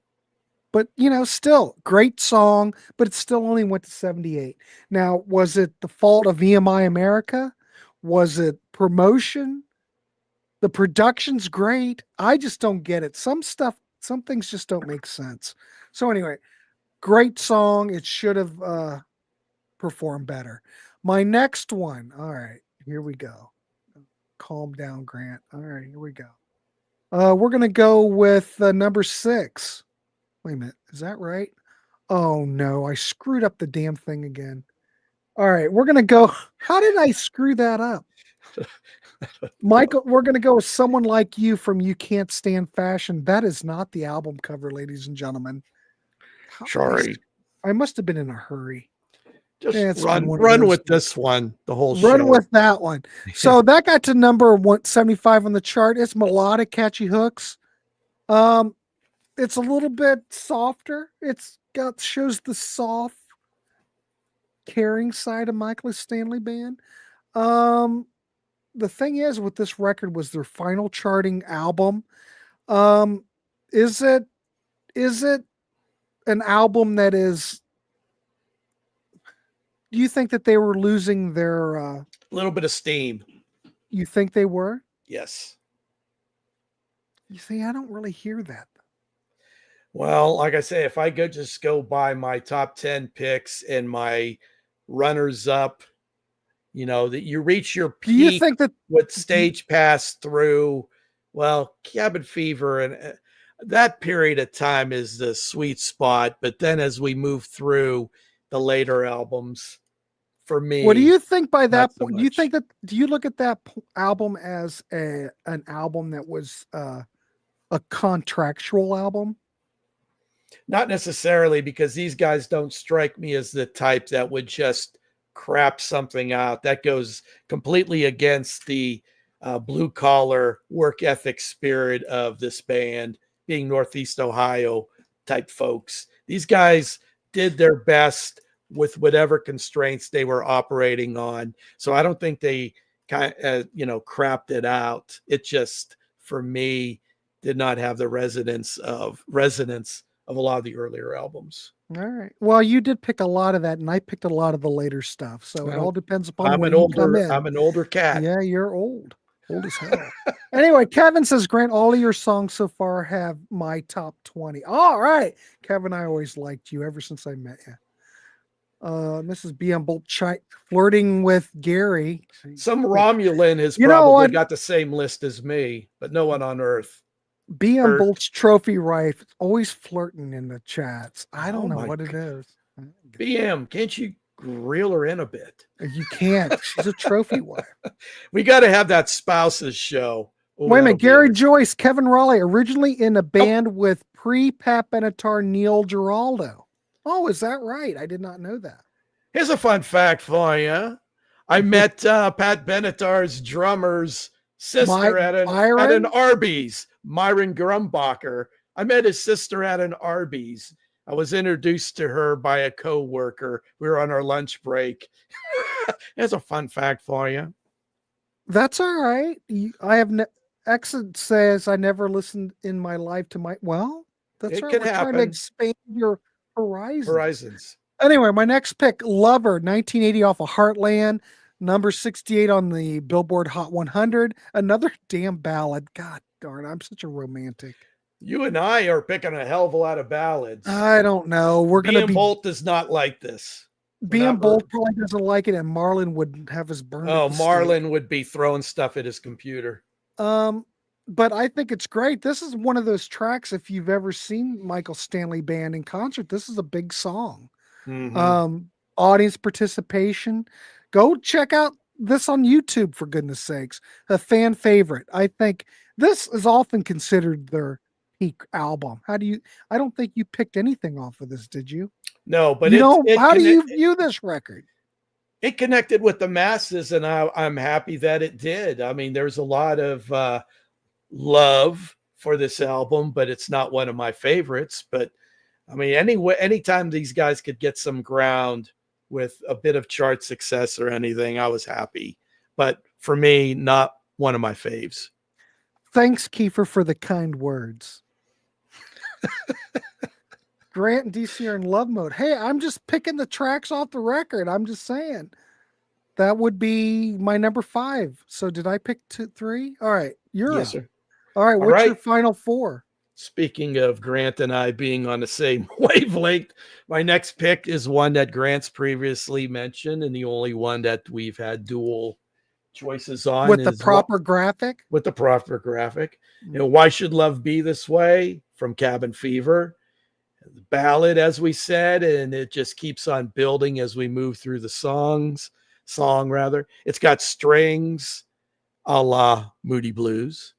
But, still great song, but it still only went to 78. Now, was it the fault of EMI America? Was it promotion? The production's great. I just don't get it. Some things just don't make sense. So anyway, great song. It should have performed better. My next one. All right, here we go. Calm down, Grant. All right, here we go. We're going to go with number 6. Wait a minute. Is that right? Oh, no. I screwed up the damn thing again. All right, we're going to go. How did I screw that up? Michael, we're going to go with Someone Like You from You Can't Stand Fashion. That is not the album cover, ladies and gentlemen. Sorry. I must have been in a hurry. Just run with this one, the whole show. Run with that one. So that got to number 175 on the chart. It's melodic, catchy hooks. It's a little bit softer. Shows the soft, caring side of Michael Stanley Band. the thing is with this record was their final charting album. Um, is it an album that is? Do you think that they were losing their? A little bit of steam. You think they were? Yes. You see, I don't really hear that. Well, like I say, if I just go by my top 10 picks and my runners up, that you reach your Do you peak think that with Stage Pass through, well, Cabin Fever and that period of time is the sweet spot. But then as we move through the later albums, for me, what do you think by that so point? Do you look at that album as an album that was a contractual album? Not necessarily, because these guys don't strike me as the type that would just crap something out. That goes completely against the blue collar work ethic spirit of this band, being Northeast Ohio type folks. These guys did their best with whatever constraints they were operating on. So I don't think they crapped it out. It just, for me, did not have the resonance of a lot of the earlier albums. All right. Well, you did pick a lot of that, and I picked a lot of the later stuff. So it all depends upon I'm when an you come in. I'm an older cat. Yeah, you're old as hell. Anyway, Kevin says, Grant, all of your songs so far have my top 20. All right. Kevin, I always liked you ever since I met you. Mrs. B.M. Bolt flirting with Gary. Some Romulan has probably got the same list as me, but no one on Earth. B.M. Bolt's trophy wife always flirting in the chats. I don't know what it is. B.M., can't you reel her in a bit? You can't. She's a trophy wife. We got to have that spouses show. Ooh, wait a minute. Gary Joyce, Kevin Raleigh, originally in a band with pre-Pat Benatar Neil Giraldo. Oh, is that right? I did not know that. Here's a fun fact for you. I met Pat Benatar's drummer's sister at an Arby's, Myron Grumbacher. I met his sister at an Arby's. I was introduced to her by a coworker. We were on our lunch break. Here's a fun fact for you. That's all right. I have Exit says I never listened in my life to my. Well, that's right. We're trying to expand your horizons. Anyway, my next pick, Lover, 1980 off of Heartland, number 68 on the Billboard Hot 100. Another damn ballad. God darn, I'm such a romantic. You and I are picking a hell of a lot of ballads. I don't know. We're going to be. Bolt does not like this. B.M. Bolt probably doesn't like it, and Marlon would have his burn. Oh, Marlon would be throwing stuff at his computer. But I think it's great. This is one of those tracks. If you've ever seen Michael Stanley Band in concert, this is a big song. Mm-hmm. Audience participation. Go check out this on YouTube, for goodness sakes. A fan favorite. I think this is often considered their peak album. I don't think you picked anything off of this, did you? No, but how do you view this record? It connected with the masses, and I'm happy that it did. I mean, there's a lot of love for this album, but it's not one of my favorites. But I mean, anytime these guys could get some ground with a bit of chart success or anything, I was happy. But for me, not one of my faves. Thanks, Kiefer, for the kind words. Grant and DC are in love mode. Hey, I'm just picking the tracks off the record. I'm just saying. That would be my number 5. So did I pick 2, 3? All right. Yes, sir. All right. What's your final 4? Speaking of Grant and I being on the same wavelength, my next pick is one that Grant's previously mentioned, and the only one that we've had dual choices on. With the proper graphic? With the proper graphic. Why Should Love Be This Way from Cabin Fever. The ballad, as we said, and it just keeps on building as we move through the song. It's got strings a la Moody Blues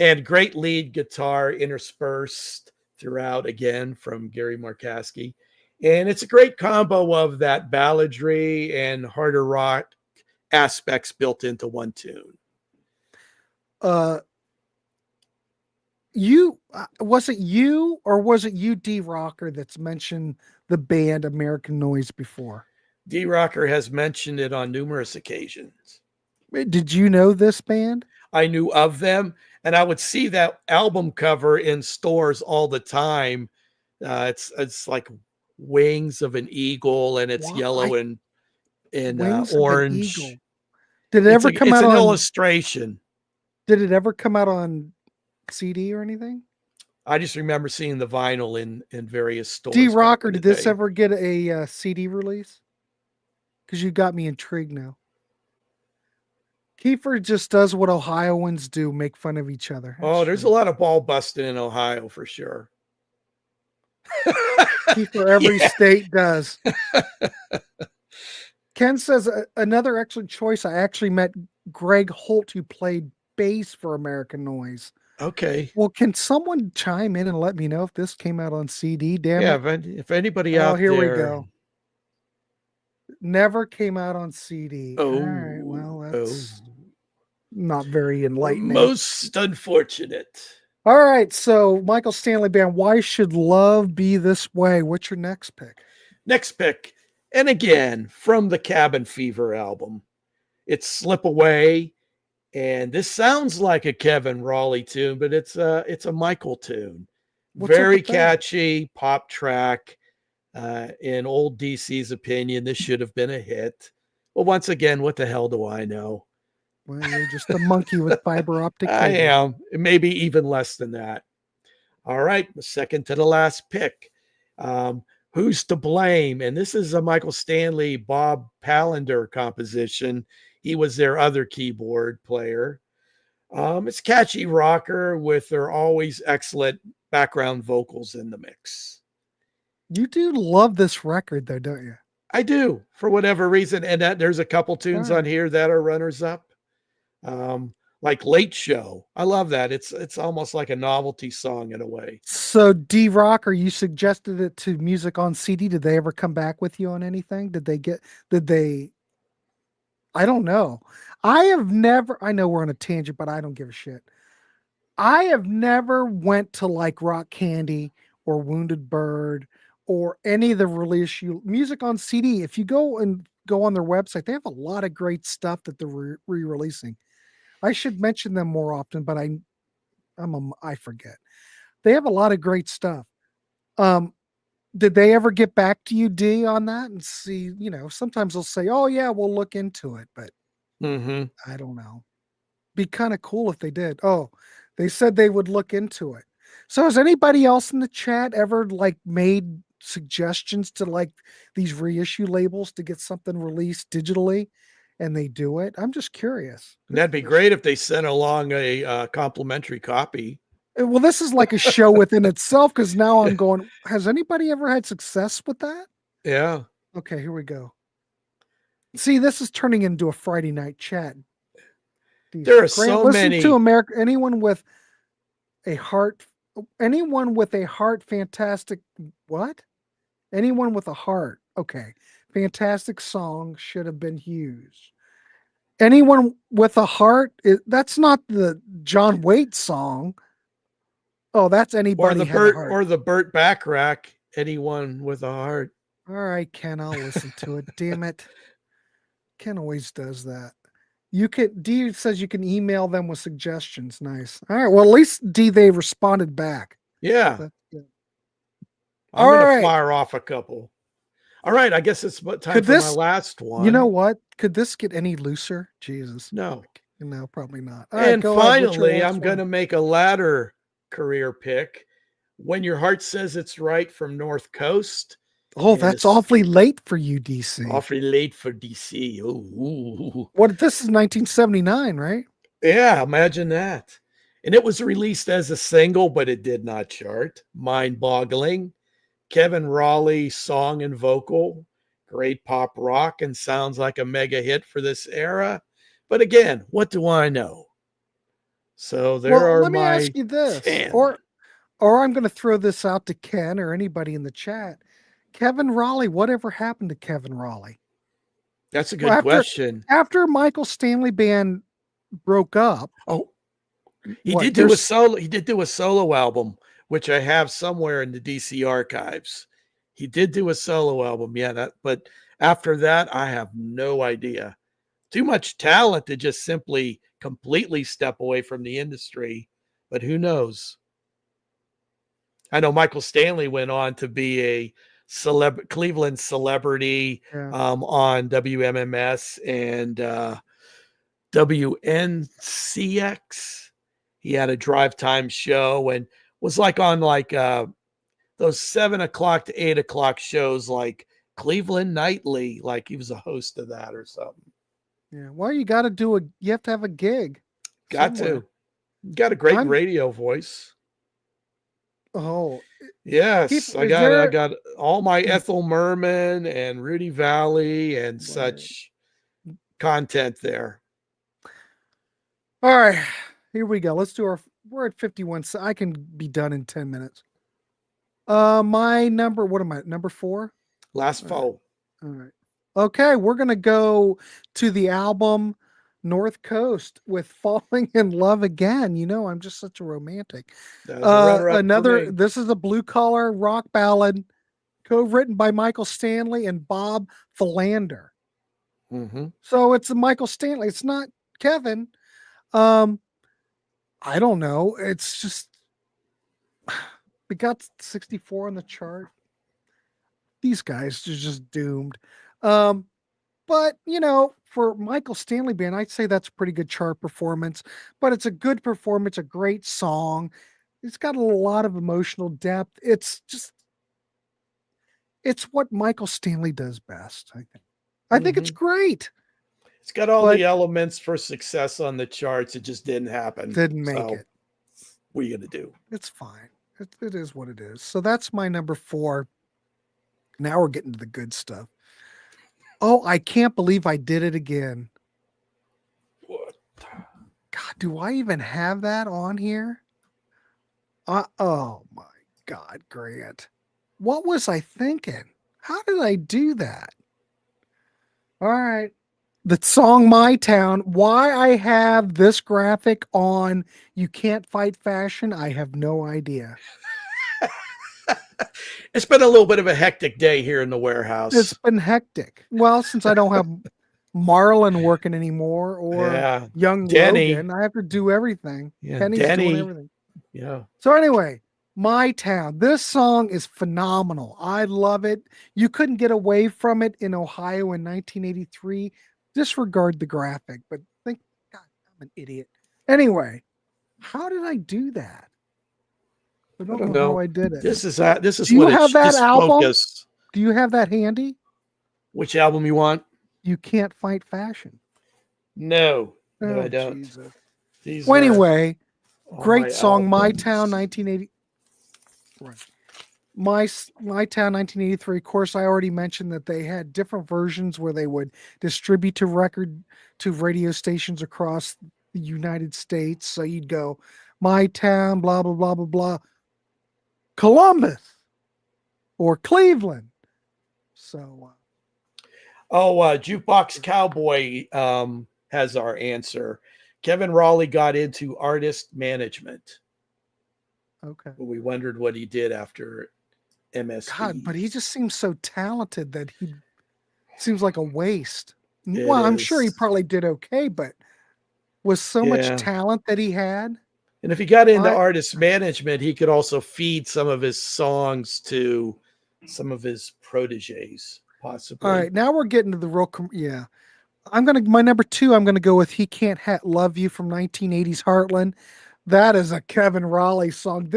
and great lead guitar interspersed throughout, again, from Gary Markowski. And it's a great combo of that balladry and harder rock aspects built into one tune. Was it you, D Rocker, that's mentioned the band American Noise before? D Rocker has mentioned it on numerous occasions. Did you know this band? I knew of them, and I would see that album cover in stores all the time. It's like wings of an eagle, and it's yellow Why? and Wings of an orange. Eagle. Did it ever come It's out an on illustration. Did it ever come out on CD or anything? I just remember seeing the vinyl in various D stores back Rocker, in the did this day. ever get a CD release? Because you got me intrigued now. Kiefer just does what Ohioans do, make fun of each other. That's Oh, there's a true. lot of ball busting in Ohio for sure. Kiefer, every Yeah. state does. Ken says another excellent choice. I actually met Greg Holt, who played bass for American Noise. Okay. Well, can someone chime in and let me know if this came out on CD? Damn Yeah. it. If anybody Oh, out here we there. go. Never came out on CD. All right. Oh, Well, oh, that's not very enlightening. most unfortunate. All right. So, Michael Stanley Band, Why Should Love Be This Way? What's your next pick? Next pick. And again, from the Cabin Fever album, it's Slip Away. And this sounds like a Kevin Raleigh tune, but it's a Michael tune. What's up Very with that? catchy pop track. In old DC's opinion, this should have been a hit. Well, once again, what the hell do I know? Well, you're just a monkey with fiber optic cable. I am. Maybe even less than that. All right, the second to the last pick. Who's to Blame? And this is a Michael Stanley, Bob Palander composition. He was their other keyboard player. It's catchy rocker with their always excellent background vocals in the mix. You do love this record, though, don't you? I do, for whatever reason. And there's a couple tunes on here that are runners up. Like Late Show. I love that. It's almost like a novelty song in a way. So, D Rocker, you suggested it to Music on CD. Did they ever come back with you on anything? Did they? I don't know. I know we're on a tangent, but I don't give a shit. I have never went to like Rock Candy or Wounded Bird or any of the release Music on CD. If you go on their website, they have a lot of great stuff that they're re-releasing. I should mention them more often, but I forget. They have a lot of great stuff. Did they ever get back to you, D, on that and see? Sometimes they'll say, "Oh yeah, we'll look into it," but I don't know. Be kind of cool if they did. Oh, they said they would look into it. So has anybody else in the chat ever like made suggestions to like these reissue labels to get something released digitally and they do it? I'm just curious. That'd be great if they sent along a complimentary copy. Well, this is like a show within itself because now I'm going, has anybody ever had success with that? Yeah. Okay, here we go. See, this is turning into a Friday night chat. There are so many. Listen to America. Anyone with a heart, fantastic. What? Anyone with a heart. Okay. Fantastic song should have been huge. Anyone with a heart. That's not the John Waite song. Oh, that's anybody. Or the Burt Bacharach. Anyone with a heart. All right, Ken, I'll listen to it. Damn it. Ken always does that. D says you can email them with suggestions. Nice. All right. Well, at least D, they responded back. Yeah. That's good. I'm going to fire off a couple. All right. I guess it's time for my last one. You know what? Could this get any looser? Jesus. No. No, probably not. And finally, I'm going to make a latter career pick. When Your Heart Says It's Right from North Coast. Oh, that's awfully late for you, DC. Awfully late for DC. Ooh. What? This is 1979, right? Yeah, imagine that. And it was released as a single, but it did not chart. Mind-boggling. Kevin Raleigh song and vocal. Great pop rock and sounds like a mega hit for this era. But again, what do I know? So let me ask you this. 10. Or I'm going to throw this out to Ken or anybody in the chat. Kevin Raleigh, whatever happened to Kevin Raleigh? That's a good question. After Michael Stanley Band broke up. Oh, he did do a solo album, which I have somewhere in the DC archives. He did do a solo album. Yeah, but after that, I have no idea. too much talent to just simply completely step away from the industry. But who knows? I know Michael Stanley went on to be a Cleveland celebrity Yeah. on WMMS and WNCX. He had a drive time show and was like on like those 7 o'clock to 8 o'clock shows like Cleveland Nightly. Like he was a host of that or something. Yeah. Well, you got to you have to have a gig. Got somewhere. to. Got a great I'm- radio voice. Oh, Yes, People- I is got there- I got all my Ethel Merman and Rudy Valley and Right. such content there. all right. Here we go. Let's do we're at 51. So I can be done in 10 minutes. My number, what am I? Number 4? Last fall. All right. Okay, we're gonna go to the album North Coast with Falling in Love Again. You know, I'm just such a romantic. That was a runner-up for me. This is a blue collar rock ballad co-written by Michael Stanley and Bob Philander. Mm-hmm. So it's a Michael Stanley. It's not Kevin. I don't know. It's just it got 64 on the chart. These guys are just doomed. But you know, for Michael Stanley Band, I'd say that's a pretty good chart performance. But it's a good performance, a great song. It's got a lot of emotional depth. It's what Michael Stanley does best. I think. I think it's great. It's got all the elements for success on the charts. It just didn't happen. Didn't make it. What are you gonna do? It's fine. It is what it is. So that's my number 4. Now we're getting to the good stuff. Oh, I can't believe I did it again. What? God, do I even have that on here? Oh my God, Grant. What was I thinking? How did I do that? All right. The song My Town. Why I have this graphic on You Can't Fight Fashion, I have no idea. It's been a little bit of a hectic day here in the warehouse. It's been hectic. Well, since I don't have Marlon working anymore or young Denny. Logan, I have to do everything. Yeah, Penny's Denny. doing everything. Yeah. So anyway, My Town. This song is phenomenal. I love it. You couldn't get away from it in Ohio in 1983. Disregard the graphic, but think, God, I'm an idiot. Anyway, how did I do that? I don't know how I did it. This is Do you what have that just album? focus. Do you have that handy? Which album you want? You Can't Fight Fashion. No, I don't. Jesus. Well, anyway, great song, albums. My Town, 1980. Right. My Town, 1983. Of course, I already mentioned that they had different versions where they would distribute to radio stations across the United States. So you'd go, My Town, blah, blah, blah, blah, blah. Columbus or Cleveland. So, Jukebox Cowboy has our answer. Kevin Raleigh got into artist management. okay. But we wondered what he did after MS. God, but he just seems so talented that he seems like a waste. Well, I'm sure he probably did okay, but with so much talent that he had. And if he got into artist management, he could also feed some of his songs to some of his proteges, possibly. All right, now we're getting to the real. My number 2. I'm gonna go with "He Can't Love You" from 1980s Heartland. That is a Kevin Raleigh song.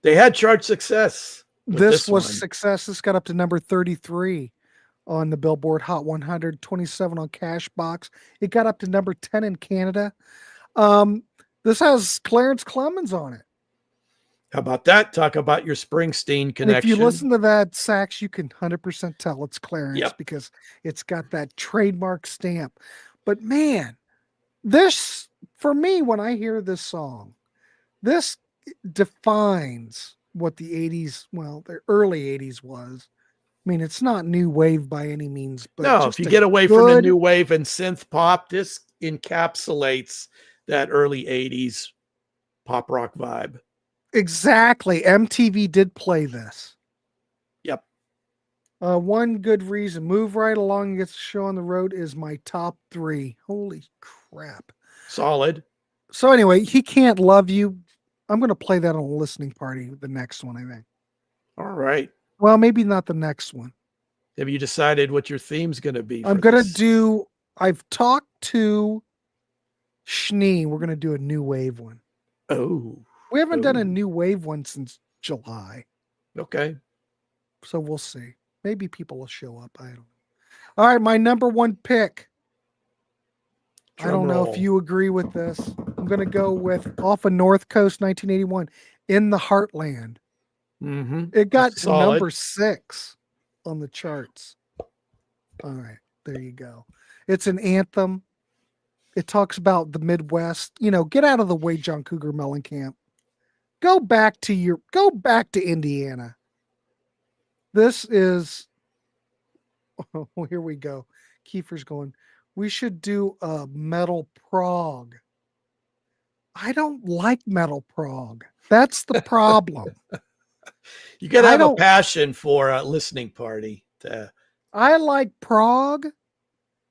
They had chart success. This was success. This got up to number 33 on the Billboard Hot 100, 27 on Cashbox. It got up to number 10 in Canada. This has Clarence Clemens on it. How about that? Talk about your Springsteen connection. And if you listen to that sax, you can 100% tell it's Clarence because it's got that trademark stamp. But man, this, for me, when I hear this song, this defines what the 80s, well, the early 80s was. I mean, it's not new wave by any means, but no, if you get away from the new wave and synth pop, this encapsulates that early 80s pop rock vibe. Exactly. MTV did play this. Yep. One good reason. Move Right Along Gets the Show on the Road is my top 3. Holy crap. Solid. So anyway, He Can't Love You. I'm going to play that on a listening party, the next one, I think. All right. Well, maybe not the next one. Have you decided what your theme's going to be? I'm going to do, I've talked to Schnee. We're going to do a new wave one. Oh. We haven't done a new wave one since July. Okay. So we'll see. Maybe people will show up. I don't know. All right, my number 1 pick. I don't know if you agree with this. I'm going to go with off of North Coast 1981, In the Heartland. Mm-hmm. It got to number 6 on the charts. All right, there you go. It's an anthem. It talks about the Midwest. You know, get out of the way, John Cougar Mellencamp. Go back to Indiana. This is, oh, here we go. Kiefer's going, we should do a metal prog. I don't like metal prog. That's the problem. You got to have a passion for a listening party. I like prog,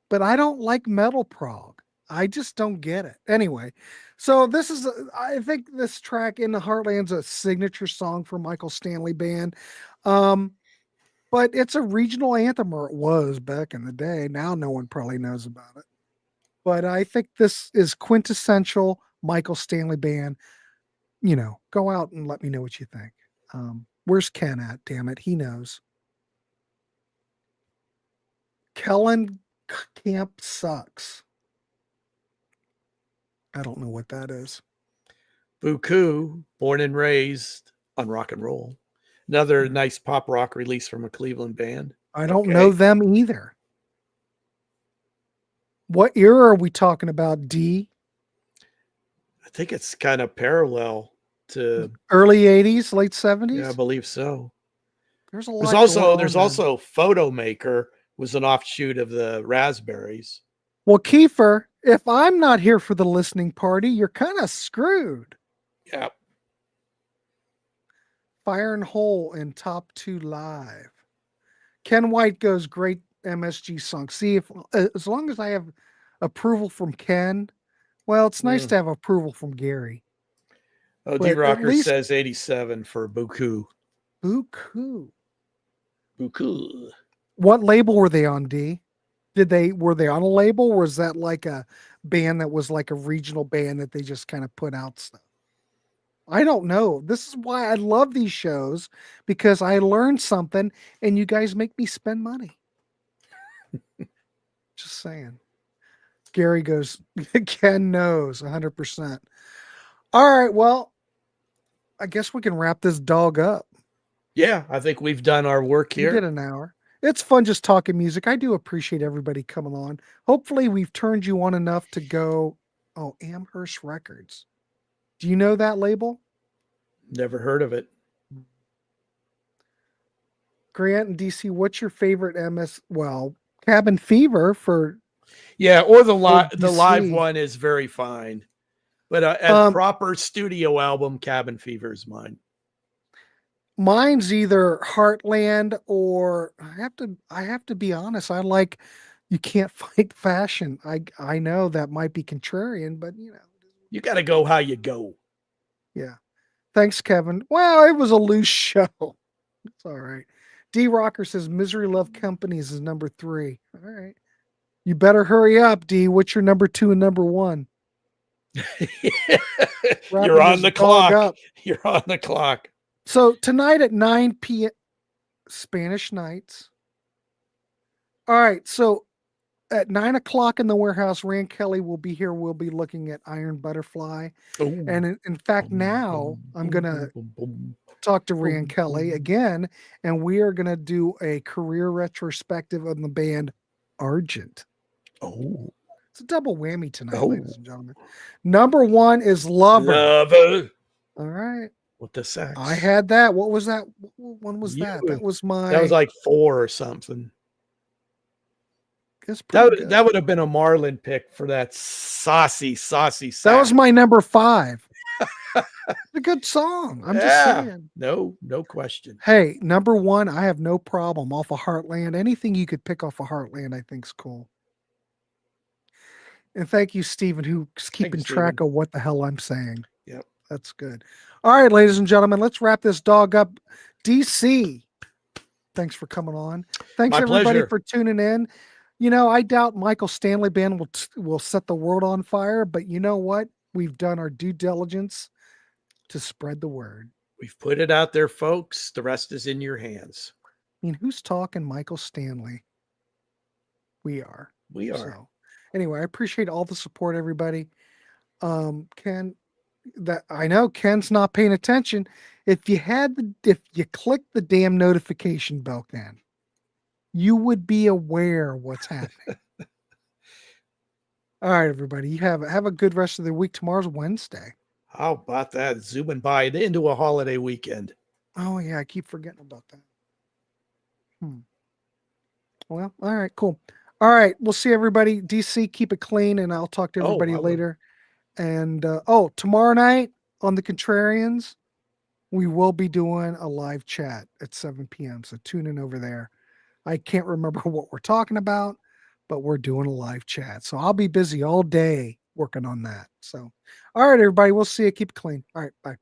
but I don't like metal prog. I just don't get it. Anyway, so this is, I think this track, In the Heartland's a signature song for Michael Stanley Band. But it's a regional anthem, or it was back in the day. Now no one probably knows about it. But I think this is quintessential Michael Stanley Band. You know, go out and let me know what you think. Where's Ken at? Damn it, he knows. Kellen Camp Sucks. I don't know what that is. Buku, born and raised on rock and roll. Another nice pop rock release from a Cleveland band. I don't know them either. What era are we talking about, D? I think it's kind of parallel to early 80s, late 70s? Yeah, I believe so. There's a lot. There's also Photo Maker was an offshoot of the Raspberries. Well, Kiefer, if I'm not here for the listening party, you're kind of screwed. Yeah. Fire and Hole and Top 2 Live. Ken White goes, great MSG song. See, if as long as I have approval from Ken, well, it's nice to have approval from Gary. Oh, D Rocker says 87 for Buku. Buku. Buku. What label were they on, D? Were they on a label, or was that like a band that was like a regional band that they just kind of put out stuff? I don't know. This is why I love these shows, because I learned something and you guys make me spend money. Just saying. Gary goes, Ken knows 100%. All right. Well, I guess we can wrap this dog up. Yeah, I think we've done our work here. We did an hour. It's fun just talking music. I do appreciate everybody coming on. Hopefully we've turned you on enough to go, oh, Amherst Records. Do you know that label? Never heard of it. Grant and DC, what's your favorite Cabin Fever for? Yeah, or the live one is very fine. But a proper studio album, Cabin Fever is mine. Mine's either Heartland or I have to be honest. I like You Can't Fight Fashion. I know that might be contrarian, but you know. You got to go how you go. Yeah. Thanks, Kevin. Well, it was a loose show. It's all right. D Rocker says Misery Love Companies is number 3. All right. You better hurry up, D. What's your number 2 and number 1? You're on the clock. You're on the clock. So tonight at 9 p.m. Spanish Nights. All right. So at 9 o'clock in the Warehouse, Rand Kelly will be here. We'll be looking at Iron Butterfly. Ooh. And in fact, now I'm going to talk to Rand Kelly again, and we are going to do a career retrospective on the band Argent. Oh, it's a double whammy tonight, ladies and gentlemen. Number 1 is Lover. Lover. All right. With the sax. I had that. What was that? What one was that? That was like 4 or something. That would have been a Marlin pick for that saucy sound. That was my number 5. It's a good song. I'm just Yeah. saying. No question. Hey, number one, I have no problem off of Heartland. Anything you could pick off of Heartland, I think's cool. And thank you, Stephen, who's keeping track Stephen. of what the hell I'm saying. Yep. That's good. All right, ladies and gentlemen, let's wrap this dog up. DC, thanks for coming on. Thanks, My everybody, pleasure. for tuning in. I doubt Michael Stanley Band will set the world on fire, but you know what? We've done our due diligence to spread the word. We've put it out there, folks. The rest is in your hands. I mean, who's talking Michael Stanley? We are. We are. So, anyway, I appreciate all the support, everybody. Ken, that I know Ken's not paying attention. If you clicked the damn notification bell, Ken, you would be aware what's happening. All right, everybody. You have a good rest of the week. Tomorrow's Wednesday. How about that? Zooming by into a holiday weekend. Oh yeah, I keep forgetting about that. Well, all right, cool. All right, we'll see everybody. DC, keep it clean, and I'll talk to everybody later. And tomorrow night on the Contrarians, we will be doing a live chat at 7 p.m. So tune in over there. I can't remember what we're talking about, but we're doing a live chat. So I'll be busy all day working on that. So, all right, everybody, we'll see you. Keep it clean. All right, bye.